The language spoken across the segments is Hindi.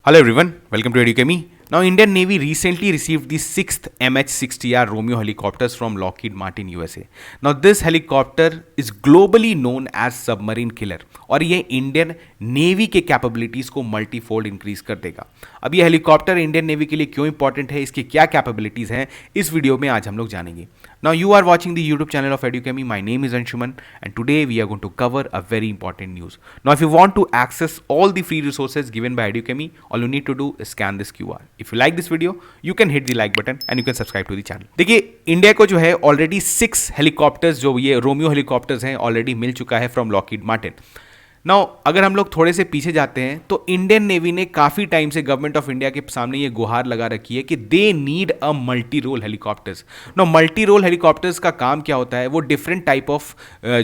Hello everyone, welcome to EduCami. Now, Indian Navy recently received the 6th MH-60R Romeo helicopters from Lockheed Martin USA. Now, this helicopter is globally known as submarine killer और ये इंडियन नेवी के कैपेबिलिटीज़ को मल्टीफोल्ड इंक्रीज कर देगा. अब ये हेलीकॉप्टर इंडियन नेवी के लिए क्यों इंपॉर्टेंट है, इसकी क्या कैपेबिलिटीज़ हैं, इस वीडियो में आज हम लोग जानेंगे. Now, you are watching the YouTube channel of EduCami. My name is Anshuman and today we are going to cover a very important news. Now, if you want to access all the free resources given by EduCami, all you need to do is scan this QR. If you like this video, you can hit the like button and you can subscribe to the channel. देखिए, इंडिया को जो है ऑलरेडी 6 हेलीकॉप्टर्स जो ये रोमियो हेलीकॉप्टर्स हैं ऑलरेडी मिल चुका है फ्रॉम लॉकहीड मार्टिन. नाउ अगर हम लोग थोड़े से पीछे जाते हैं तो इंडियन नेवी ने काफ़ी टाइम से गवर्नमेंट ऑफ इंडिया के सामने ये गुहार लगा रखी है कि they need a multi role helicopters. No, multi role helicopters का काम क्या होता है, वो डिफरेंट टाइप ऑफ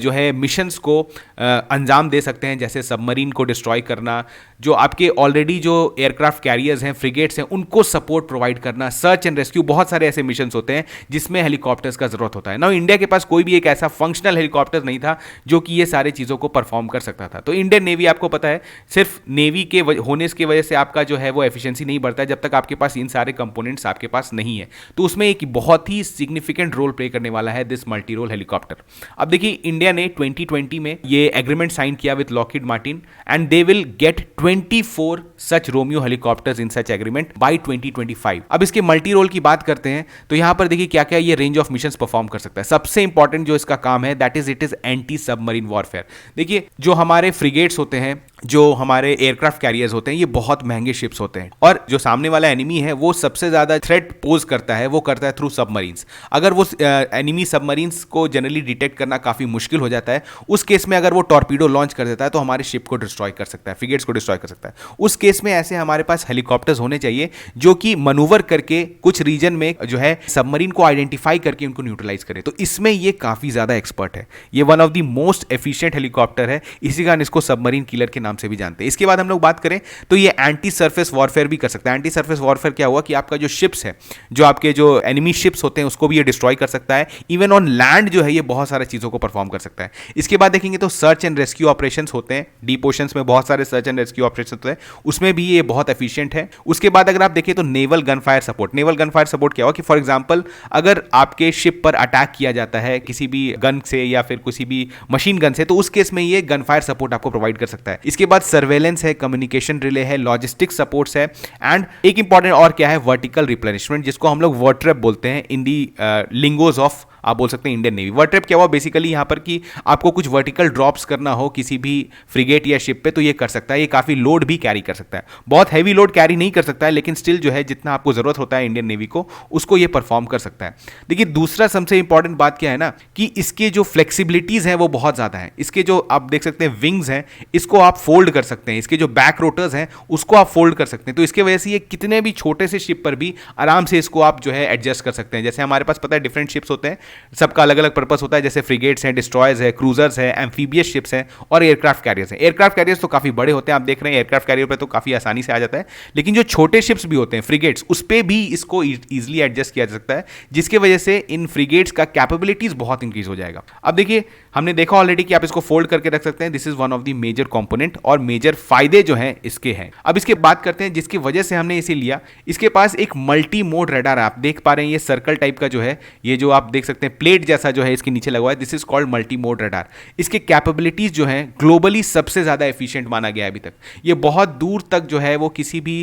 जो है मिशंस को अंजाम दे सकते हैं, जैसे सबमरीन को डिस्ट्रॉय करना, जो आपके ऑलरेडी जो एयरक्राफ्ट कैरियर्स हैं, फ्रिगेट्स हैं, उनको सपोर्ट प्रोवाइड करना, सर्च एंड रेस्क्यू, बहुत सारे ऐसे मिशंस होते हैं जिसमें हेलीकॉप्टर्स का जरूरत होता है. नाउ इंडिया के पास कोई भी एक ऐसा फंक्शनल हेलीकॉप्टर नहीं था जो कि ये सारी चीज़ों को परफॉर्म कर सकता था. तो इंडियन नेवी, आपको पता है, सिर्फ नेवी के होने की वजह से आपका जो है वो एफिशिएंसी नहीं बढ़ता है जब तक आपके पास इन सारे कंपोनेंट्स आपके पास नहीं है. तो उसमें एक बहुत ही सिग्निफिकेंट रोल प्ले करने वाला है दिस मल्टी रोल हेलीकॉप्टर. अब देखिए, इंडिया ने 2020 में ये एग्रीमेंट साइन किया with Lockheed Martin and they will get 24 such Romeo helicopters in such agreement by 2025. अब इसके मल्टी रोल की बात करते हैं तो यहां पर देखिए क्या क्या ये रेंज ऑफ मिशंस परफॉर्म कर सकता है. सबसे इंपॉर्टेंट जो इसका काम है that is it is anti submarine warfare. देखिए, जो हमारे फ्रिगेट्स होते हैं, जो हमारे एयरक्राफ्ट कैरियर्स होते हैं, ये बहुत महंगे शिप्स होते हैं और जो सामने वाला एनिमी है वो सबसे ज्यादा थ्रेट पोज करता है, वो करता है थ्रू सबमरीन्स. अगर वो एनिमी सबमरीन्स को जनरली डिटेक्ट करना काफी मुश्किल हो जाता है, उस केस में अगर वो टॉर्पीडो लॉन्च कर देता है तो हमारे शिप को डिस्ट्रॉय कर सकता है, फ्रिगेट्स को डिस्ट्रॉय कर सकता है. उस केस में ऐसे हमारे पास हेलीकॉप्टर्स होने चाहिए जो कि मनूवर करके कुछ रीजन में जो है सबमरीन को आइडेंटिफाई करके उनको न्यूट्रलाइज करे. तो इसमें ये काफी ज्यादा एक्सपर्ट है. ये one of the most efficient helicopter है, इसी कारण इसको सबमरीन किलर के नाम से भी जानते हैं. इसके बाद हम लोग बात करें तो ये एंटी सरफेस वॉरफेयर भी कर सकता है. एंटी सरफेस वॉरफेयर क्या हुआ कि आपका जो शिप्स है, जो आपके जो एनिमी शिप्स होते हैं, उसको भी ये डिस्ट्रॉय कर सकता है. इवन ऑन लैंड जो है ये बहुत सारी चीजों को परफॉर्म कर सकता है. इसके बाद देखेंगे तो सर्च एंड रेस्क्यू ऑपरेशंस होते हैं, डीप ओशंस में बहुत सारे सर्च एंड रेस्क्यू ऑपरेशंस होते हैं, उसमें भी ये बहुत एफिशिएंट है. उसके बाद अगर आप देखें तो naval gun fire support. Naval gun fire support क्या हुआ कि फॉर एग्जांपल अगर आपके शिप पर अटैक किया जाता है किसी भी गन से या फिर किसी भी मशीन गन से, तो उस केस में ये गन फायर सपोर्ट आपको प्रोवाइड कर सकता है. इसके बाद सर्वेलेंस है, कम्युनिकेशन रिले है, लॉजिस्टिक सपोर्ट्स है एंड एक इंपॉर्टेंट और क्या है, वर्टिकल रिप्लेनिशमेंट, जिसको हम लोग वर्ट्रैप बोलते हैं इन दी लिंगोज ऑफ, आप बोल सकते हैं, इंडियन नेवी. वर्ट्रैप क्या हुआ बेसिकली यहां पर कि आपको कुछ वर्टिकल ड्रॉप्स करना हो किसी भी फ्रिगेट या शिप पे तो ये कर सकता है. ये काफी लोड भी कैरी कर सकता है, बहुत हैवी लोड कैरी नहीं कर सकता है, लेकिन स्टिल जो है जितना आपको जरूरत होता है इंडियन नेवी को, उसको ये परफॉर्म कर सकता है. देखिए, दूसरा सबसे इंपॉर्टेंट बात क्या है ना कि इसके जो फ्लेक्सिबिलिटीज हैं वो बहुत ज्यादा है. इसके जो आप देख सकते हैं विंग्स हैं, इसको आप फोल्ड कर सकते हैं, इसके जो बैक रोटर्स हैं उसको आप फोल्ड कर सकते हैं. तो इसके वजह से ये कितने भी छोटे से शिप पर भी आराम से इसको आप जो है एडजस्ट कर सकते हैं. जैसे हमारे पास पता है डिफरेंट शिप्स होते हैं, सबका अलग अलग पर्पस होता है, जैसे फ्रिगेट्स हैं, डिस्ट्रॉयर्स है, क्रूजर्स है, एम्फीबियस शिप्स हैं और एयरक्राफ्ट कैरियर्स हैं. एयरक्राफ्ट कैरियर्स तो काफी बड़े होते हैं, आप देख रहे हैं एयरक्राफ्ट कैरियर पे तो काफी आसानी से आ जाता है, लेकिन जो छोटे शिप्स भी होते हैं फ्रिगेट्स, उस पे भी इसको इजीली एडजस्ट किया जा सकता है, जिसकी वजह से इन फ्रिगेट्स का कैपेबिलिटीज बहुत इंक्रीज हो जाएगा. अब देखिए, हमने देखा ऑलरेडी कि आप इसको फोल्ड करके रख सकते हैं. This is one of the major component और मेजर फायदे जो हैं इसके हैं. अब इसके बात करते हैं जिसकी वजह से हमने इसे लिया. इसके पास एक मल्टी मोड रडार, आप देख पा रहे हैं, ये सर्कल टाइप का जो है, ये जो आप देख सकते हैं प्लेट जैसा जो है इसके नीचे लगा हुआ है, this is called multi mode radar. इसके कैपेबिलिटीज जो है ग्लोबली सबसे ज्यादा एफिशिएंट माना गया है अभी तक. ये बहुत दूर तक जो है वो किसी भी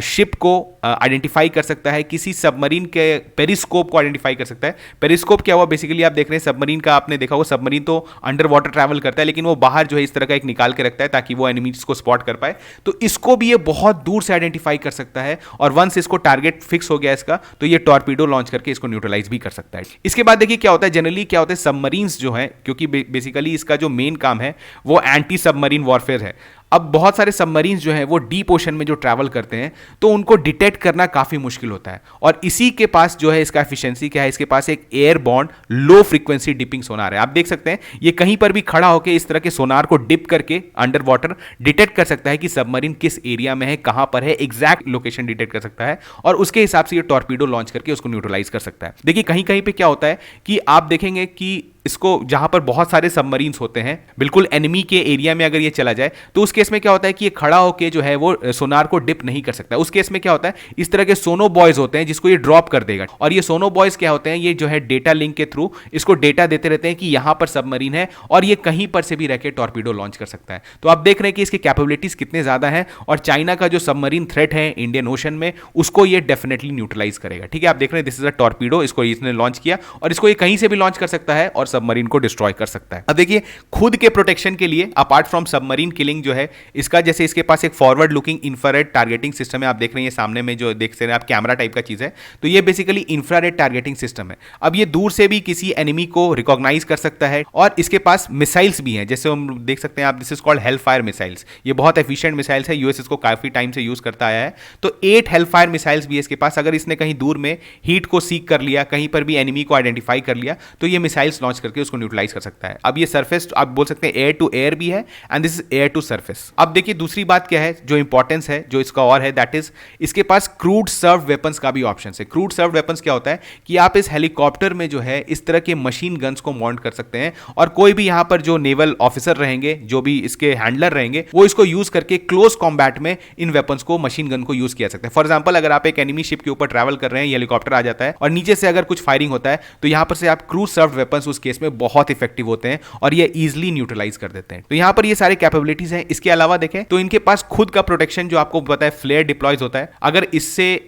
शिप को आइडेंटिफाई कर सकता है, किसी सबमरीन के पेरिस्कोप को आइडेंटिफाई कर सकता है. पेरिस्कोप क्या हुआ बेसिकली, आप देख रहे हैं सबमरीन का, आपने देखा वो सबमरीन तो अंडर वाटर ट्रैवल करता है, लेकिन वो बाहर जो है इस तरह का एक निकाल के रखता है ताकि वो एनिमीज को स्पॉट कर पाए. तो इसको भी ये बहुत दूर से आइडेंटिफाई कर सकता है और वंस इसको टारगेट फिक्स हो गया इसका, तो ये टॉर्पीडो लॉन्च करके इसको न्यूट्रलाइज भी कर सकता है. इसके बाद देखिए क्या होता है, जनरली क्या होता है, सबमरीन्स जो है, क्योंकि बेसिकली इसका जो मेन काम है वो एंटी सबमरीन वॉरफेयर है. अब बहुत सारे सबमरीन्स जो हैं वो डीप ओशन में जो ट्रैवल करते हैं तो उनको डिटेक्ट करना काफ़ी मुश्किल होता है, और इसी के पास जो है इसका एफिशिएंसी क्या है, इसके पास एक एयरबॉर्न लो फ्रीक्वेंसी डिपिंग सोनार है. आप देख सकते हैं ये कहीं पर भी खड़ा होकर इस तरह के सोनार को डिप करके अंडर वाटर डिटेक्ट कर सकता है कि सबमरीन किस एरिया में है, कहां पर है, एग्जैक्ट लोकेशन डिटेक्ट कर सकता है और उसके हिसाब से ये टॉर्पीडो लॉन्च करके उसको न्यूट्रलाइज कर सकता है. देखिए कहीं कहीं पे क्या होता है कि आप देखेंगे कि इसको जहां पर बहुत सारे सबमरीन्स होते हैं, बिल्कुल एनिमी के एरिया में अगर ये चला जाए, तो उस केस में क्या होता है कि ये खड़ा होकर जो है वो सोनार को डिप नहीं कर सकता। उस केस में क्या होता है, इस तरह के सोनो बॉयज होते हैं जिसको ये ड्रॉप कर देगा। और ये सोनो बॉयज क्या होते हैं, ये जो है डेटा लिंक के थ्रू इसको डेटा देते रहते हैं कि यहां पर सबमरीन है और ये कहीं पर से भी रह के टॉर्पीडो लॉन्च कर सकता है। तो आप देख रहे हैं कि इसकी कैपेबिलिटीज कितने ज्यादा हैं और चाइना का जो सबमरीन थ्रेट है इंडियन ओशन में, उसको ये डेफिनेटली न्यूट्रलाइज करेगा। ठीक है, आप देख रहे हैं दिस इज अ टॉर्पीडो, इसको इसने लॉन्च किया और इसको ये कहीं से भी लॉन्च कर सकता है और सबमरीन को डिस्ट्रॉय कर सकता है। अब देखिए, खुद के प्रोटेक्शन के लिए अपार्ट फ्रॉम सबमरीन किलिंग जो है इसका, जैसे इसके पास एक forward looking infrared targeting system है। आप देख रहे हैं सामने में जो देख रहे हैं आप, कैमरा टाइप का चीज है, तो ये बेसिकली इंफ्रारेड टारगेटिंग सिस्टम है। अब ये दूर से भी किसी एनिमी को रिकॉग्नाइज कर सकता है और इसके पास मिसाइल्स भी हैं, जैसे हम देख सकते हैं आप, this is called Hellfire missiles. ये बहुत एफिशिएंट मिसाइल्स है, यूएस इसको काफी टाइम से यूज करता आया है। तो 8 हेलफायर मिसाइल्स भी है इसके पास। अगर इसने कहीं दूर में हीट को सीक कर लिया, कहीं पर भी एनिमी को आइडेंटिफाई कर लिया, तो ये मिसाइल्स लॉन्च करके उसको न्यूट्रलाइज कर सकता है। अब ये सरफेस आप बोल सकते हैं एयर टू एयर भी है and this is air to surface. अब देखिए दूसरी बात क्या है जो इंपॉर्टेंस है जो इसका और है, दैट इज इसके पास क्रूड सर्व वेपन्स का भी ऑप्शन है। क्रूड सर्व वेपन्स क्या होता है कि आप इस हेलीकॉप्टर में जो है इस तरह के मशीन गन्स को माउंट कर सकते हैं और कोई भी यहां पर जो नेवल ऑफिसर रहेंगे, जो भी इसके हैंडलर रहेंगे, वो इसको यूज करके क्लोज कॉम्बैट में इन वेपन्स को, मशीन गन को यूज किया सकते हैं। फॉर एग्जांपल, अगर आप एक एनिमी शिप के ऊपर ट्रैवल कर रहे हैं, हेलीकॉप्टर आ जाता है और नीचे से अगर कुछ फायरिंग होता है, तो यहां पर से आप क्रूड सर्व वेपन्स उस केस में बहुत इफेक्टिव होते हैं और ये इजीली न्यूट्रलाइज कर देते हैं। तो यहां पर ये सारे कैपेबिलिटीज हैं। इसके अलावा देखें तो इनके पास खुद का प्रोटेक्शन, जो आपको पता है फ्लेयर डिप्लॉयज होता है।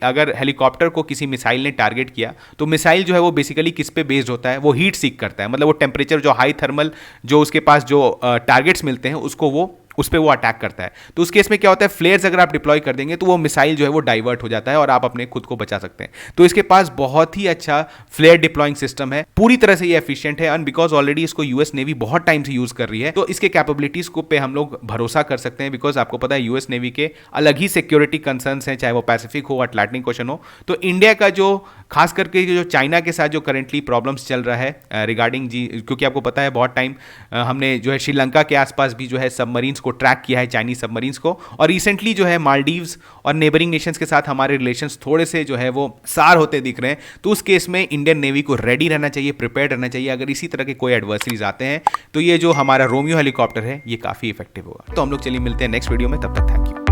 अगर हेलीकॉप्टर को किसी मिसाइल ने टारगेट किया, तो मिसाइल जो है वो बेसिकली किस पे बेस्ड होता है, वो हीट सीक करता है। मतलब वो टेम्परेचर, जो हाई थर्मल जो उसके पास जो टारगेट्स मिलते हैं, उसको वो उस पर वो अटैक करता है। तो उस केस में क्या होता है, फ्लेयर्स अगर आप डिप्लॉय कर देंगे तो वो मिसाइल जो है वो डाइवर्ट हो जाता है और आप अपने खुद को बचा सकते हैं। तो इसके पास बहुत ही अच्छा फ्लेयर डिप्लॉइंग सिस्टम है, पूरी तरह से ये एफिशिएंट है एंड बिकॉज ऑलरेडी इसको यूएस नेवी बहुत टाइम से यूज कर रही है, तो इसके कैपेबिलिटीज को पे हम लोग भरोसा कर सकते हैं। बिकॉज आपको पता है यूएस नेवी के अलग ही सिक्योरिटी कंसर्न्स हैं, चाहे वो पैसिफिक हो, अटलांटिक ओशन हो। तो इंडिया का जो खास करके जो चाइना के साथ जो करंटली प्रॉब्लम्स चल रहा है रिगार्डिंग जी, क्योंकि आपको पता है बहुत टाइम हमने जो है श्रीलंका के आसपास भी जो है सबमरीन्स को ट्रैक किया है, चाइनीज सबमरीन्स को, और रिसेंटली जो है मालदीव्स और नेबरिंग नेशंस के साथ हमारे रिलेशंस थोड़े से जो है वो सार होते दिख रहे हैं। तो उस केस में इंडियन नेवी को रेडी रहना चाहिए, प्रिपेयर्ड रहना चाहिए। अगर इसी तरह के कोई एडवर्सरीज आते हैं तो ये जो हमारा रोमियो हेलीकॉप्टर है ये काफी इफेक्टिव होगा। तो हम लोग चलिए मिलते हैं नेक्स्ट वीडियो में, तब तक थैंक यू।